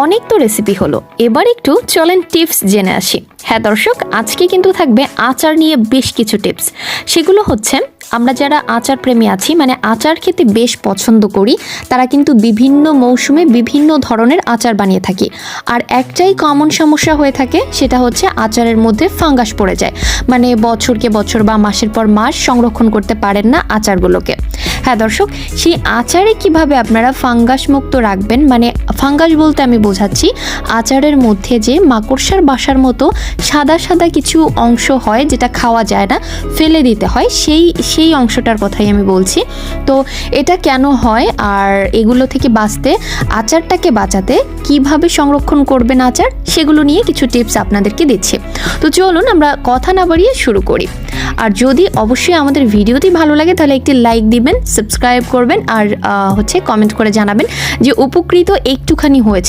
অনেক তো রেসিপি হলো, এবার একটু চলেন টিপস জেনে আসি। হ্যাঁ দর্শক, আজকে কিন্তু থাকবে আচার নিয়ে বেশ কিছু টিপস। সেগুলো হচ্ছে, আমরা যারা আচার প্রেমী আছি, মানে আচার খেতে বেশ পছন্দ করি, তারা কিন্তু বিভিন্ন মৌসুমে বিভিন্ন ধরনের আচার বানিয়ে থাকি। আর একটাই কমন সমস্যা হয়ে থাকে, সেটা হচ্ছে আচারের মধ্যে ফাঙ্গাস পড়ে যায়, মানে বছরকে বছর বা মাসের পর মাস সংরক্ষণ করতে পারেন না আচারগুলোকে। হ্যাঁ দর্শক, সেই আচারে কিভাবে আপনারা ফাঙ্গাস মুক্ত রাখবেন, মানে ফাঙ্গাস বলতে আমি বোঝাচ্ছি আচারের মধ্যে যে মাকড়সার বাসার মতো সাদা সাদা কিছু অংশ হয় যেটা খাওয়া যায় না, ফেলে দিতে হয়, সেই অংশটার কথাই আমি বলছি। তো এটা কেন হয় আর এগুলো থেকে বাঁচতে, আচারটাকে বাঁচাতে কিভাবে সংরক্ষণ করবেন আচার, সেগুলো নিয়ে কিছু টিপস আপনাদেরকে দিচ্ছি। তো চলুন আমরা কথা না বাড়িয়ে শুরু করি। আর যদি অবশ্যই আমাদের ভিডিওটি ভালো লাগে তাহলে একটি লাইক দিবেন, সাবস্ক্রাইব করবেন আর কমেন্ট করে জানাবেন যে উপকৃত একটুখানি হয়েছে